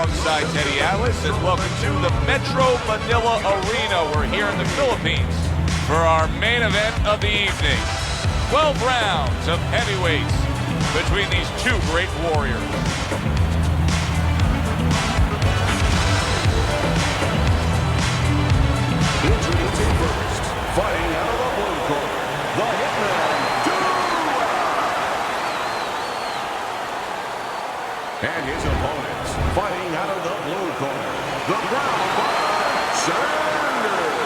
alongside Teddy Atlas, and welcome to the Metro Manila Arena. We're here in the Philippines for our main event of the evening. 12 rounds of heavyweights between these two great warriors. Introducing first, fighting out of the blue corner, the Hitman, and his opponents, fighting out of the blue corner, the brown fighter, Sanders.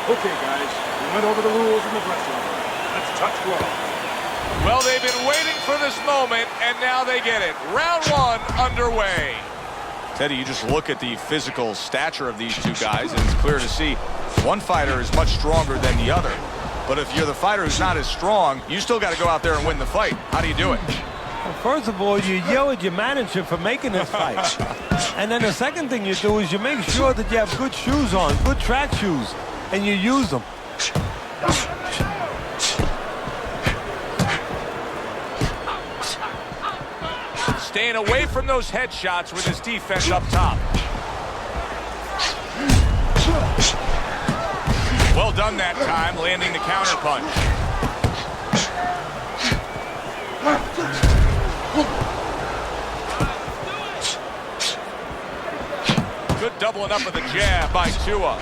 Okay, guys, we went over the rules in the dressing room. Let's touch gloves. Well, they've been waiting for this moment, and now they get it. Round one underway. Teddy, you just look at the physical stature of these two guys, and it's clear to see one fighter is much stronger than the other. But if you're the fighter who's not as strong, you still got to go out there and win the fight. How do you do it? Well, first of all, you yell at your manager for making this fight. And then the second thing you do is you make sure that you have good shoes on, good track shoes, and you use them. Staying away from those headshots with his defense up top. Well done that time, landing the counter punch. Good doubling up of the jab by Tua.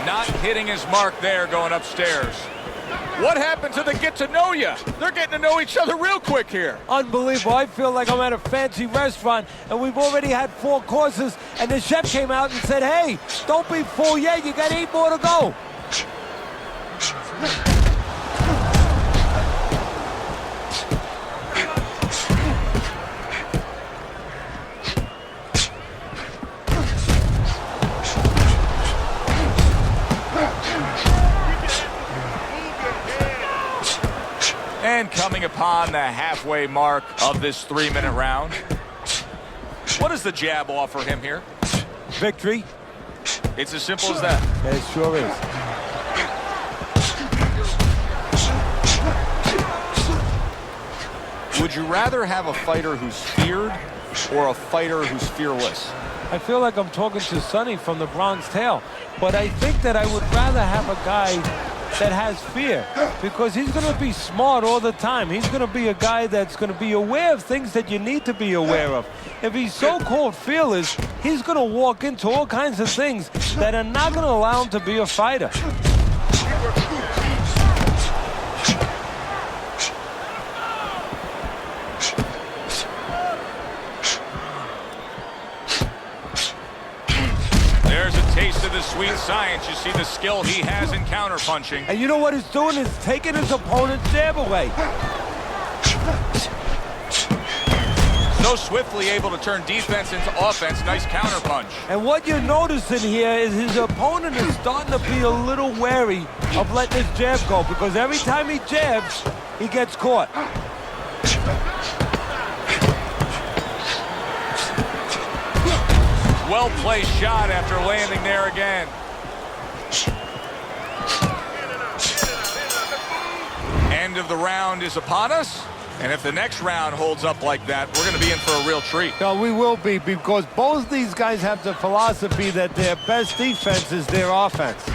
Not hitting his mark there going upstairs. What happened to the get-to-know-ya? They're getting to know each other real quick here. Unbelievable. I feel like I'm at a fancy restaurant, and we've already had 4 courses, and the chef came out and said, hey, don't be full yet. You got 8 more to go. And coming upon the halfway mark of this 3-minute round. What does the jab offer him here? Victory. It's as simple as that. It sure is. Would you rather have a fighter who's feared or a fighter who's fearless? I feel like I'm talking to Sonny from the Bronx Tale, but I think that I would rather have a guy that has fear, because he's going to be smart all the time. He's going to be a guy that's going to be aware of things that you need to be aware of. If he's so-called fearless, he's going to walk into all kinds of things that are not going to allow him to be a fighter. There's a taste of the sweet science. You see the skill he has in counterpunching. And you know what he's doing? Is taking his opponent's jab away. So swiftly able to turn defense into offense. Nice counterpunch. And what you're noticing here is his opponent is starting to be a little wary of letting his jab go, because every time he jabs, he gets caught. Well-placed shot after landing there again. End of the round is upon us. And if the next round holds up like that, we're going to be in for a real treat. No, we will be, because both these guys have the philosophy that their best defense is their offense.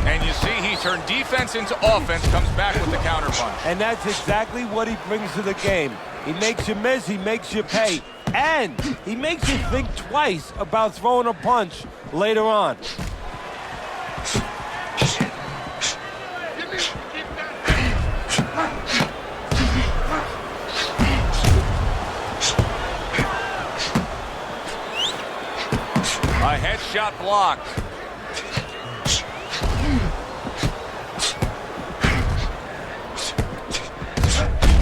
And you see he turned defense into offense, comes back with the counterpunch. And that's exactly what he brings to the game. He makes you miss, he makes you pay. And he makes you think twice about throwing a punch later on. A headshot blocked.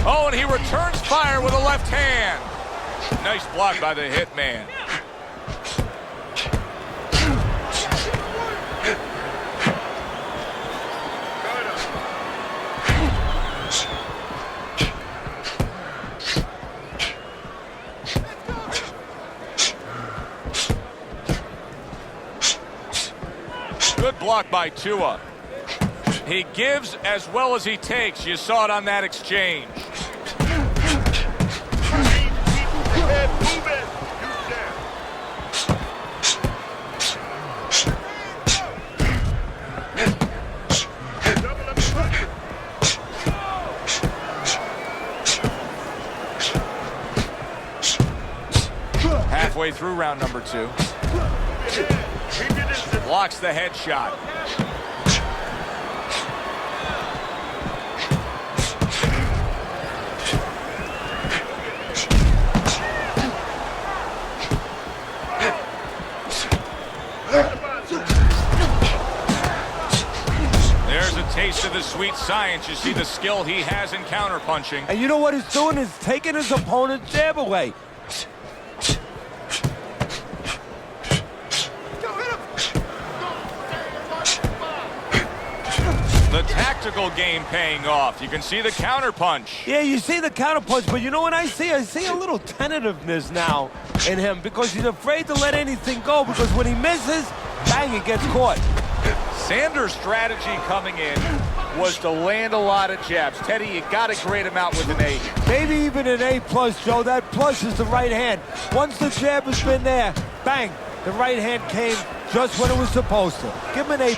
Oh, and he returns fire with a left hand. Nice block by the hitman. Good block by Tua. He gives as well as he takes. You saw it on that exchange. Halfway through round number 2. Blocks the headshot. There's a taste of the sweet science. You see the skill he has in counterpunching. And you know what he's doing is taking his opponent's jab away. The tactical game paying off. You can see the counterpunch. Yeah, you see the counterpunch, but you know what I see a little tentativeness now in him because he's afraid to let anything go because when he misses, bang, he gets caught. Sanders' strategy coming in was to land a lot of jabs. Teddy, you got to grade him out with an A. Maybe even an A+, Joe. That plus is the right hand. Once the jab has been there, bang, the right hand came just when it was supposed to. Give him an A+.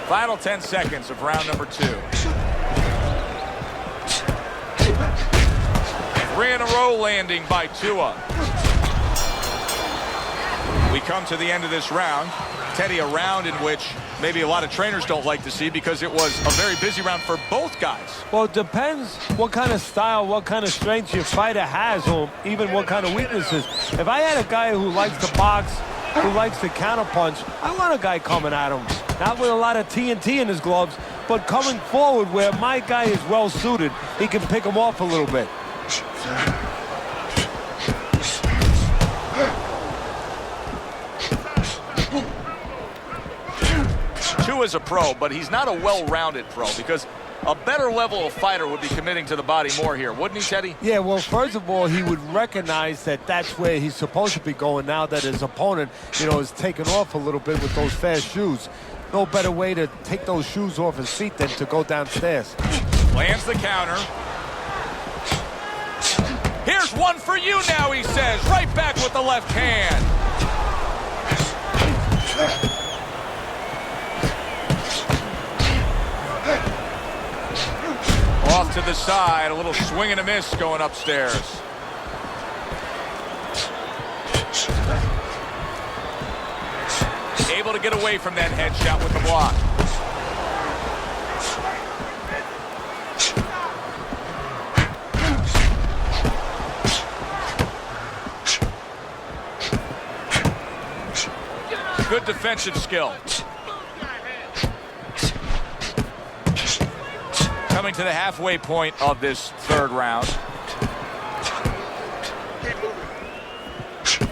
Final 10 seconds of round number 2. 3 in a row landing by Tua. We come to the end of this round. Teddy, a round in which maybe a lot of trainers don't like to see because it was a very busy round for both guys. Well, it depends what kind of style, what kind of strength your fighter has, or even what kind of weaknesses. If I had a guy who likes to box, who likes to counterpunch, I want a guy coming at him. Not with a lot of TNT in his gloves, but coming forward where my guy is well suited. He can pick him off a little bit. Tua's a pro, but he's not a well-rounded pro because a better level of fighter would be committing to the body more here, wouldn't he, Teddy? Yeah, well, first of all, he would recognize that that's where he's supposed to be going now that his opponent, is taking off a little bit with those fast shoes. No better way to take those shoes off his feet than to go downstairs. Lands the counter. Here's one for you now, he says. Right back with the left hand. Off to the side, a little swing and a miss going upstairs. Able to get away from that headshot with the block. Good defensive skill. Coming to the halfway point of this third round.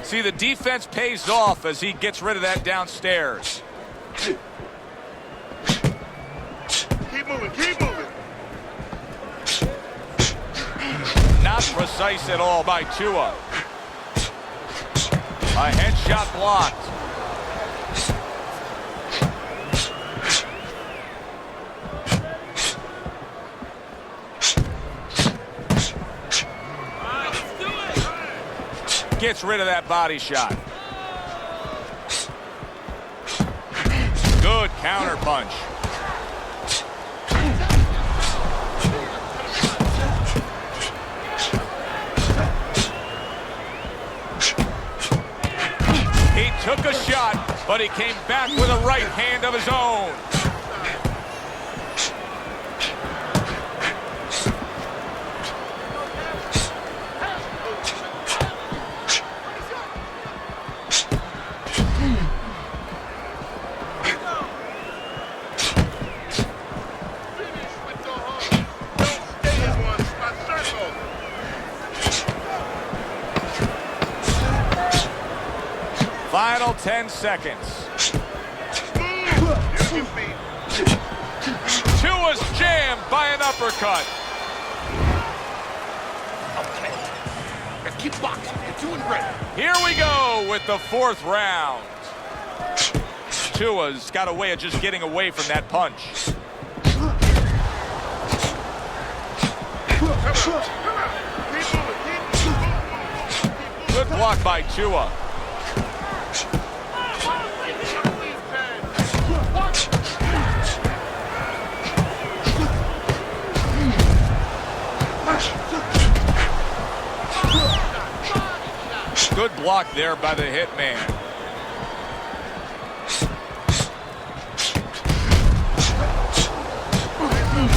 See, the defense pays off as he gets rid of that downstairs. Keep moving, keep moving. Not precise at all by Tua. A headshot blocked. Gets rid of that body shot. Good counter punch. He took a shot, but he came back with a right hand of his own. Final 10 seconds. uppercut. Okay. Now keep boxing. You're doing great. Here we go with the 4th round. Tua's got a way of just getting away from that punch. Good block by Tua. Good block there by the hitman.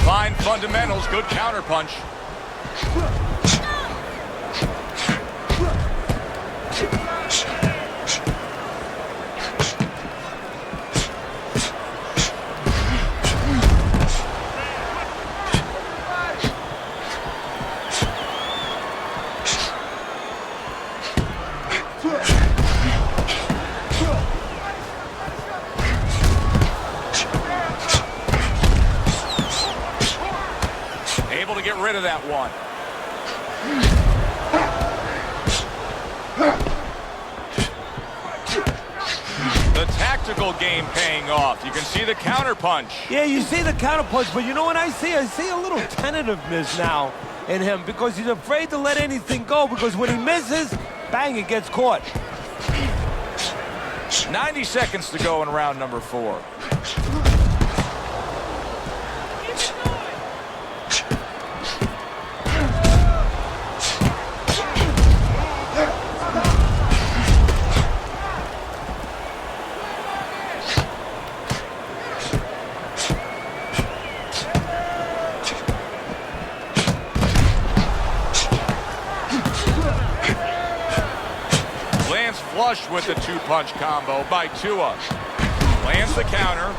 Fine fundamentals, good counterpunch. Able to get rid of that one. The tactical game paying off. You can see the counterpunch. Yeah, you see the counterpunch, but you know what I see? I see a little tentativeness now in him because he's afraid to let anything go because when he misses, bang, it gets caught. 90 seconds to go in round number 4. Flush with the 2-punch combo by Tua. Lands the counter.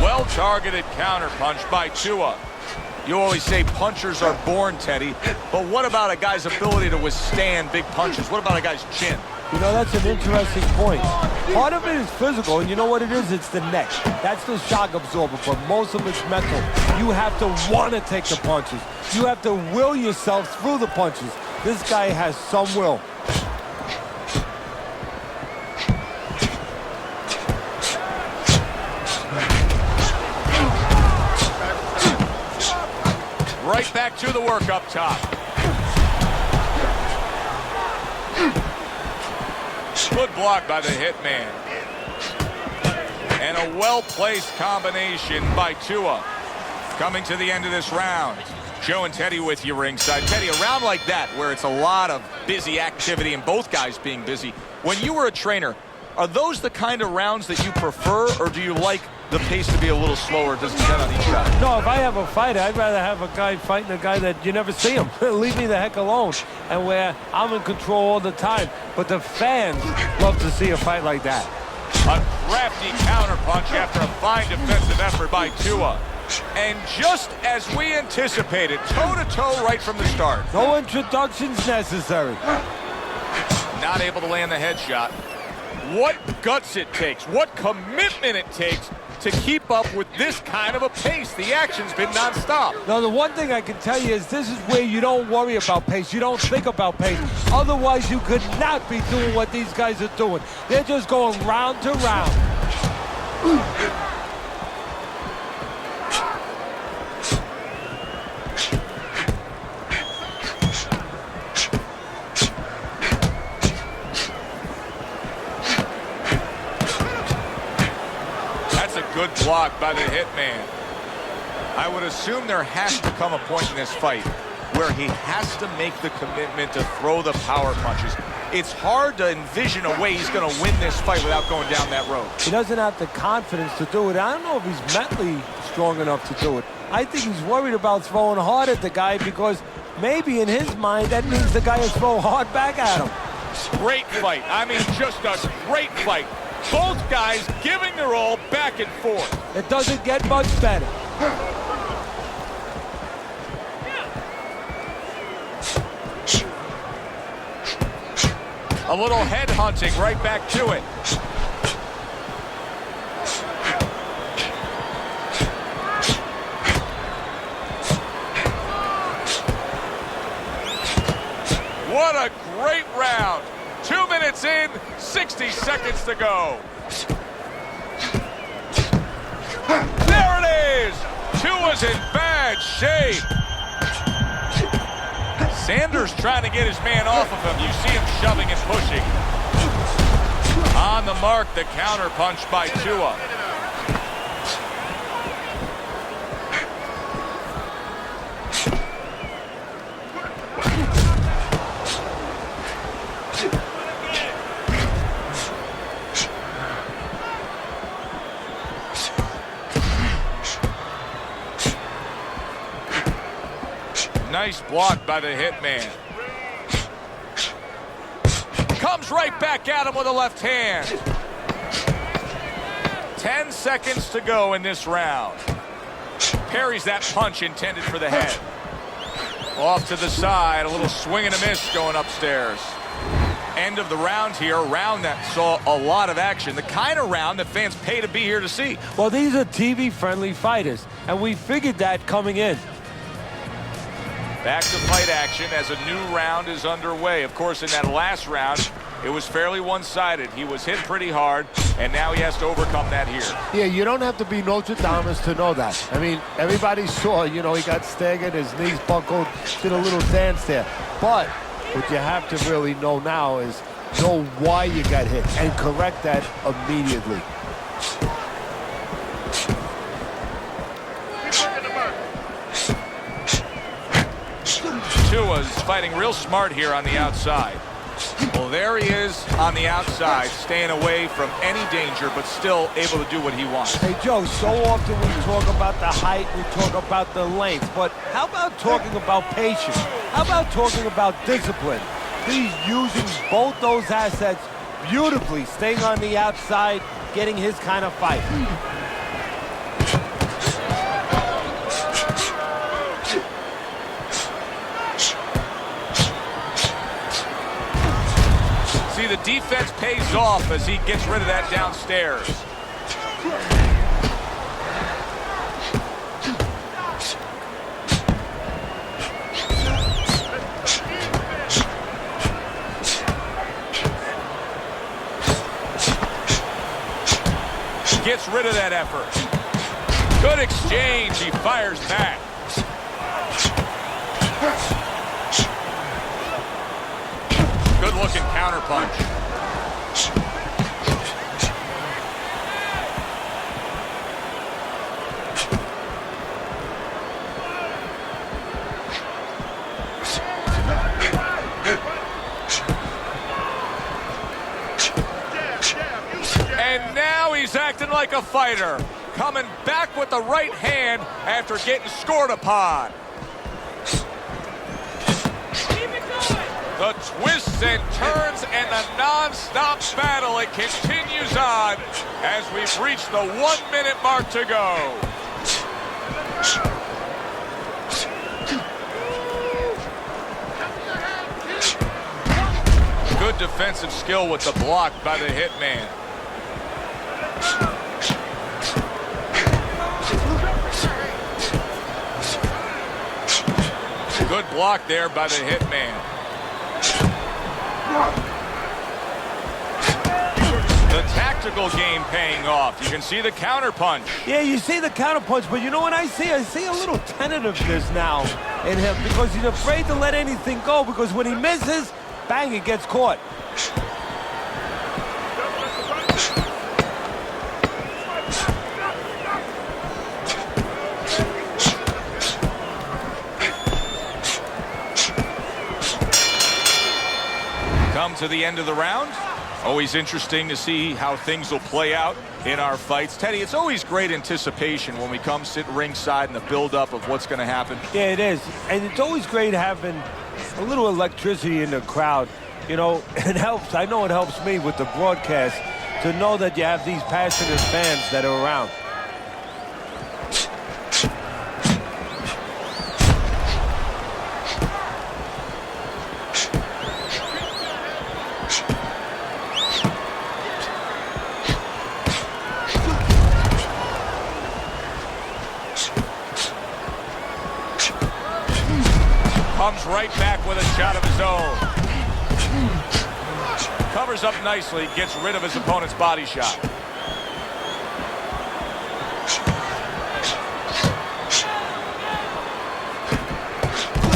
Well-targeted counter punch by Tua. You always say punchers are born, Teddy, but what about a guy's ability to withstand big punches? What about a guy's chin? You know, that's an interesting point. Part of it is physical, and you know what it is? It's the neck. That's the shock absorber, but most of it's mental. You have to want to take the punches. You have to will yourself through the punches. This guy has some will. Right back to the work up top. Good block by the hitman. And a well-placed combination by Tua. Coming to the end of this round. Joe and Teddy with you ringside. Teddy, a round like that where it's a lot of busy activity and both guys being busy. When you were a trainer, are those the kind of rounds that you prefer, or do you like the pace to be a little slower? Does it depend on each guy? No, if I have a fight, I'd rather have a guy fighting a guy that you never see him. Leave me the heck alone. And where I'm in control all the time. But the fans love to see a fight like that. A crafty counterpunch after a fine defensive effort by Tua. And just as we anticipated, toe-to-toe right from the start. No introductions necessary. Not able to land the headshot. What guts it takes, what commitment it takes to keep up with this kind of a pace. The action's been nonstop. Now, the one thing I can tell you is this is where you don't worry about pace. You don't think about pace. Otherwise, you could not be doing what these guys are doing. They're just going round to round. Good block by the hitman. I would assume there has to come a point in this fight where he has to make the commitment to throw the power punches. It's hard to envision a way he's going to win this fight without going down that road. He doesn't have the confidence to do it. I don't know if he's mentally strong enough to do it. I think he's worried about throwing hard at the guy because maybe in his mind that means the guy will throw hard back at him. Great fight. I mean, just a great fight. Both guys giving their all back and forth. It doesn't get much better. A little head hunting right back to it. What a great round. 2 minutes in, 60 seconds to go. There it is. Tua's in bad shape. Sanders trying to get his man off of him. You see him shoving and pushing. On the mark, the counter punch by Tua. Nice block by the hitman. Comes right back at him with a left hand. 10 seconds to go in this round. Parries that punch intended for the head. Off to the side, a little swing and a miss going upstairs. End of the round here, a round that saw a lot of action. The kind of round that fans pay to be here to see. Well, these are TV-friendly fighters, and we figured that coming in. Back to fight action as a new round is underway. Of course, in that last round, it was fairly one-sided. He was hit pretty hard, and now he has to overcome that here. Yeah, you don't have to be Notre Dame to know that. I mean, everybody saw, you know, he got staggered, his knees buckled, did a little dance there. But what you have to really know now is know why you got hit and correct that immediately. Tua's fighting real smart here on the outside. Well, there he is on the outside, staying away from any danger, but still able to do what he wants. Hey, Joe, so often we talk about the height, we talk about the length, but how about talking about patience? How about talking about discipline? He's using both those assets beautifully, staying on the outside, getting his kind of fight. See, the defense pays off as he gets rid of that downstairs. Gets rid of that effort. Good exchange. He fires back. Good looking counter punch. And now he's acting like a fighter, coming back with the right hand after getting scored upon. The twists and turns and the non-stop battle, it continues on as we've reached the 1 minute mark to go. Good defensive skill with the block by the hitman. Good block there by the hitman. The tactical game paying off. You can see the counter punch. Yeah, you see the counter punch, but you know what I see? I see a little tentativeness now in him because he's afraid to let anything go because when he misses, bang, it gets caught. Come to the end of the round. Always interesting to see how things will play out in our fights. Teddy, it's always great anticipation when we come sit ringside and the build-up of what's going to happen. Yeah, it is. And it's always great having a little electricity in the crowd. You know, it helps. I know it helps me with the broadcast to know that you have these passionate fans that are around. comes right back with a shot of his own. Covers up nicely, gets rid of his opponent's body shot.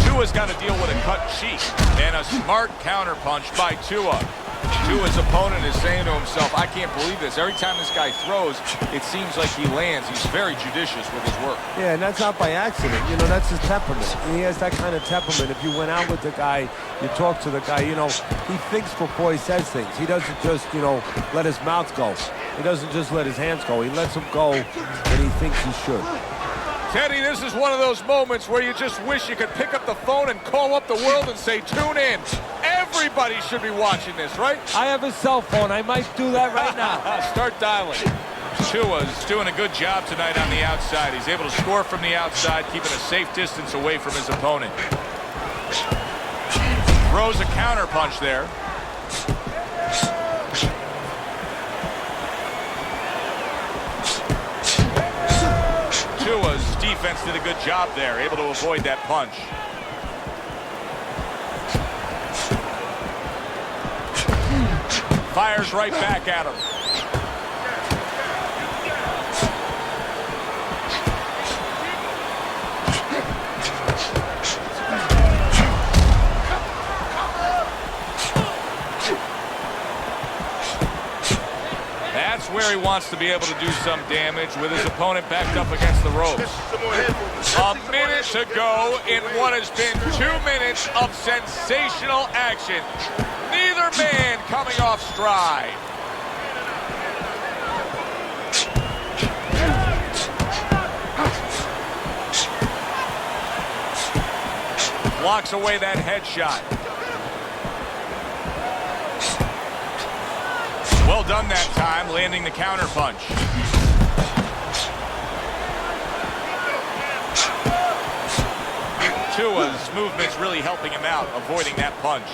Tua's got to deal with a cut cheek and a smart counterpunch by Tua. Tua's opponent is saying to himself, I can't believe this. Every time this guy throws, it seems like he lands. He's very judicious with his work. Yeah, and that's not by accident. You know, that's his temperament. He has that kind of temperament. If you went out with the guy, you talk to the guy, you know, he thinks before he says things. He doesn't just, you know, let his mouth go. He doesn't just let his hands go. He lets them go when he thinks he should. Teddy, this is one of those moments where you just wish you could pick up the phone and call up the world and say, tune in. Everybody should be watching this, right? I have a cell phone. I might do that right now. Start dialing. Tua's doing a good job tonight on the outside. He's able to score from the outside, keeping a safe distance away from his opponent. Throws a counter punch there. Tua's defense did a good job there, able to avoid that punch. Fires right back at him. That's where he wants to be able to do some damage with his opponent backed up against the ropes. A minute to go in what has been 2 minutes of sensational action. Neither man coming off stride. Blocks away that headshot. Well done that time, landing the counter punch. Tua's movement's really helping him out, avoiding that punch.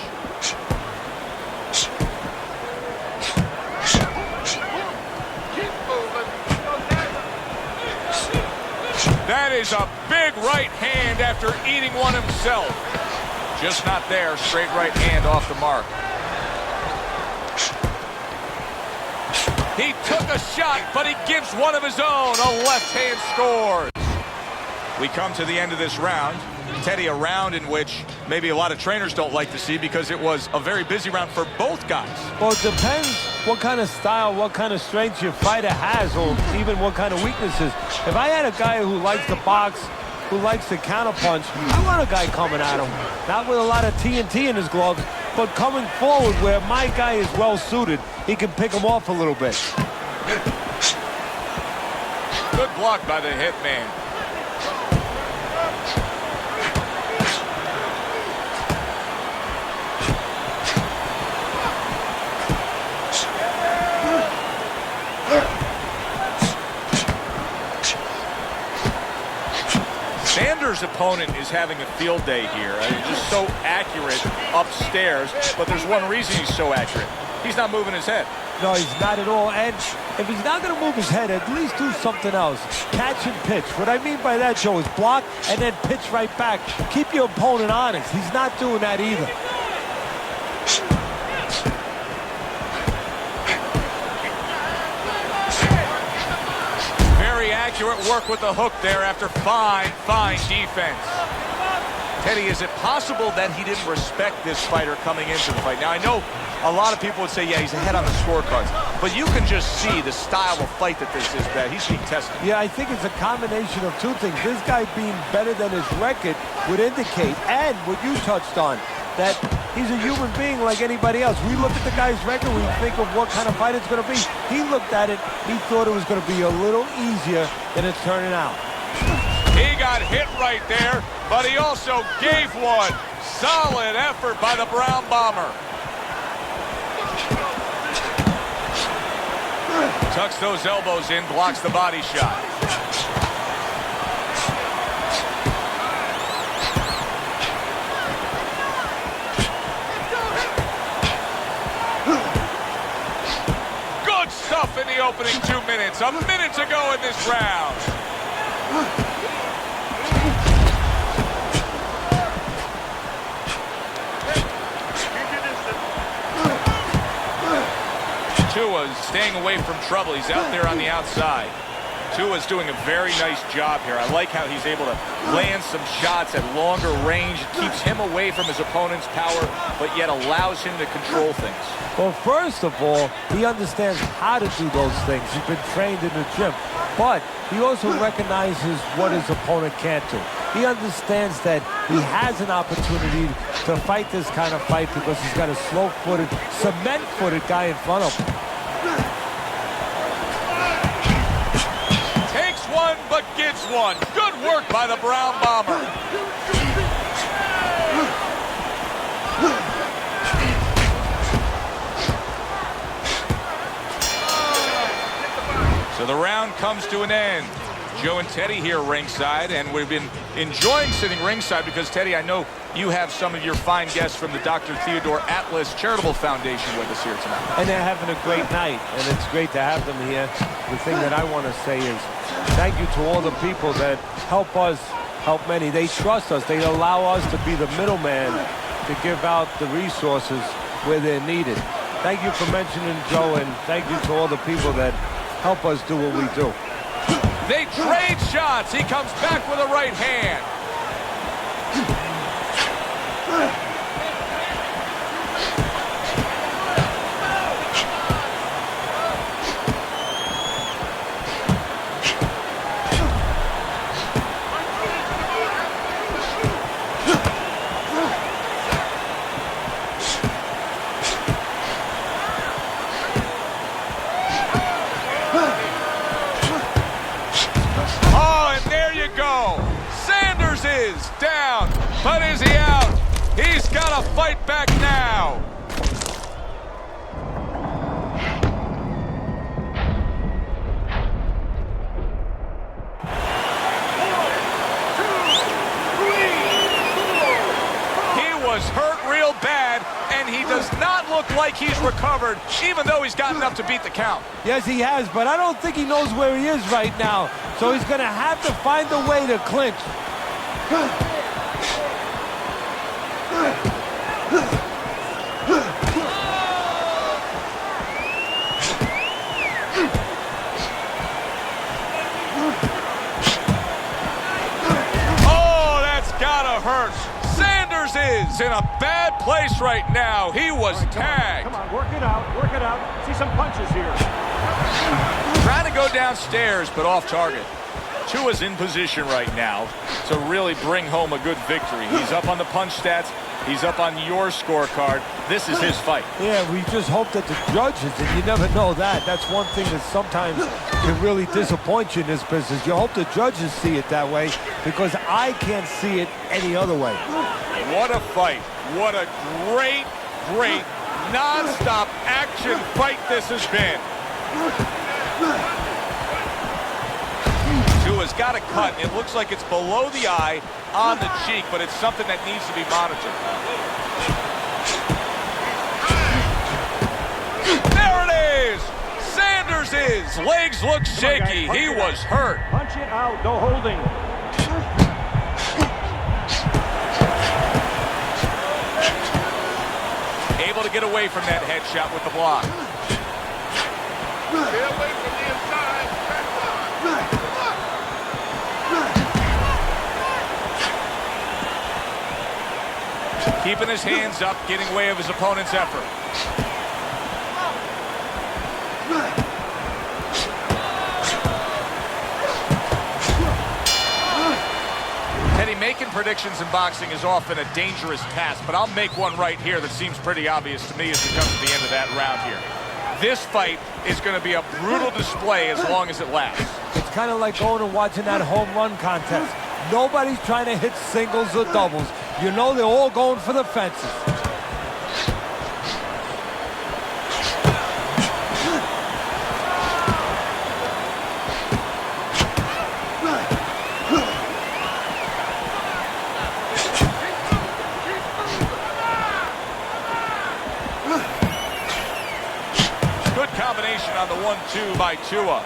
That is a big right hand after eating one himself. Just not there, straight right hand off the mark. He took a shot, but he gives one of his own. A left hand scores. We come to the end of this round. Teddy, a round in which maybe a lot of trainers don't like to see because it was a very busy round for both guys. Well, it depends what kind of style, what kind of strength your fighter has, or even what kind of weaknesses. If I had a guy who likes to box, who likes to counterpunch, I want a guy coming at him. Not with a lot of TNT in his gloves, but coming forward where my guy is well suited. He can pick him off a little bit. Good block by the hitman. Sanders' opponent is having a field day here. Just so accurate upstairs, but there's one reason he's so accurate. He's not moving his head. No, he's not at all. And if he's not going to move his head, at least do something else. Catch and pitch. What I mean by that, Joe, is block and then pitch right back. Keep your opponent honest. He's not doing that either. Very accurate work with the hook there after fine defense. Teddy, is it possible that he didn't respect this fighter coming into the fight? Now, I know a lot of people would say, yeah, he's ahead on the scorecards, but you can just see the style of fight that this is, that he's being tested. Yeah, I think it's a combination of two things. This guy being better than his record would indicate, and what you touched on, that he's a human being like anybody else. We look at the guy's record, we think of what kind of fight it's going to be. He looked at it, he thought it was going to be a little easier than it's turning out. He got hit right there, but he also gave one. Solid effort by the Brown Bomber. Tucks those elbows in, blocks the body shot. Good stuff in the opening 2 minutes. A minute to go in this round. was staying away from trouble. He's out there on the outside. Tua's doing a very nice job here. I like how he's able to land some shots at longer range. It keeps him away from his opponent's power, but yet allows him to control things. Well, first of all, he understands how to do those things. He's been trained in the gym. But he also recognizes what his opponent can't do. He understands that he has an opportunity to fight this kind of fight because he's got a slow-footed, cement-footed guy in front of him. Takes one, but gets one. Good work by the Brown Bomber. So the round comes to an end. Joe and Teddy here ringside, and we've been enjoying sitting ringside because, Teddy, I know you have some of your fine guests from the Dr. Theodore Atlas Charitable Foundation with us here tonight. And they're having a great night, and it's great to have them here. The thing that I want to say is thank you to all the people that help us, help many. They trust us. They allow us to be the middleman to give out the resources where they're needed. Thank you for mentioning Joe, and thank you to all the people that help us do what we do. They trade shots. He comes back with a right hand. Is down, but is he out? He's got to fight back now. He was hurt real bad, and he does not look like he's recovered, even though he's got enough to beat the count. Yes, he has, but I don't think he knows where he is right now, so he's going to have to find a way to clinch. Oh, that's gotta hurt. Sanders is in a bad place right now. He was tagged. Come on, work it out, work it out. See some punches here. Trying to go downstairs, but off target. Tua's in position right now to really bring home a good victory. He's up on the punch stats. He's up on your scorecard. This is his fight. Yeah, we just hope that the judges, and you never know that. That's one thing that sometimes can really disappoint you in this business. You hope the judges see it that way because I can't see it any other way. What a fight. What a great, great, non-stop action fight this has been. Tua's got a cut. It looks like it's below the eye on the cheek, but it's something that needs to be monitored. There it is! Sanders is. Legs look shaky. He was hurt. Punch it out, no holding. Able to get away from that headshot with the block. Stay away from the inside. Keeping his hands up, getting away of his opponent's effort. Teddy, making predictions in boxing is often a dangerous task, but I'll make one right here that seems pretty obvious to me as we come to the end of that round here. This fight is going to be a brutal display as long as it lasts. It's kind of like going and watching that home run contest. Nobody's trying to hit singles or doubles. You know they're all going for the fences. Good combination on the 1-2 by Tua.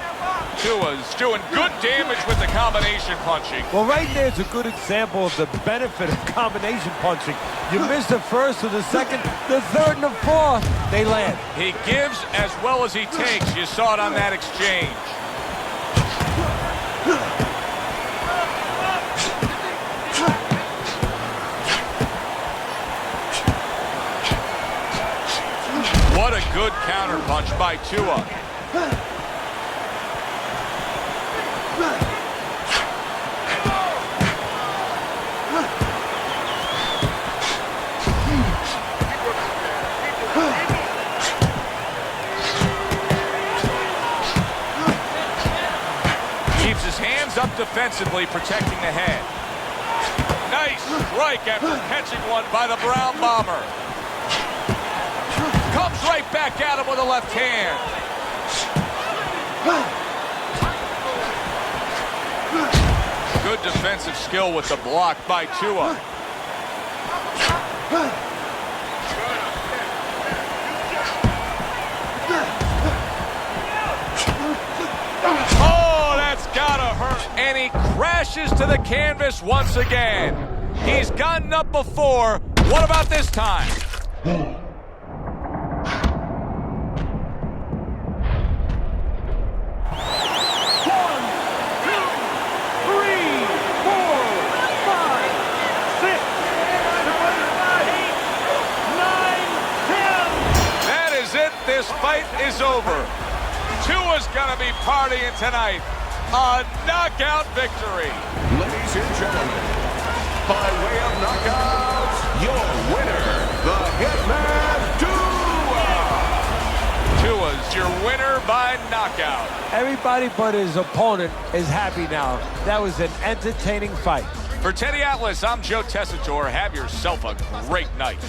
Tua's doing good damage with the combination punching. Well, right there's a good example of the benefit of combination punching. You miss the first or the second, the third and the fourth, they land. He gives as well as he takes. You saw it on that exchange. What a good counter punch by Tua. Keeps his hands up defensively, protecting the head. Nice strike after catching one by the Brown Bomber. Comes right back at him with a left hand. Good defensive skill with the block by Tua. Oh, that's gotta hurt. And he crashes to the canvas once again. He's gotten up before. What about this time? 10. That is it. This fight is over. Tua's gonna be partying tonight. A knockout victory. Ladies and gentlemen, by way of knockout, your winner, the Hitman Tua. Tua's your winner by knockout. Everybody but his opponent is happy now. That was an entertaining fight. For Teddy Atlas, I'm Joe Tessitore. Have yourself a great night.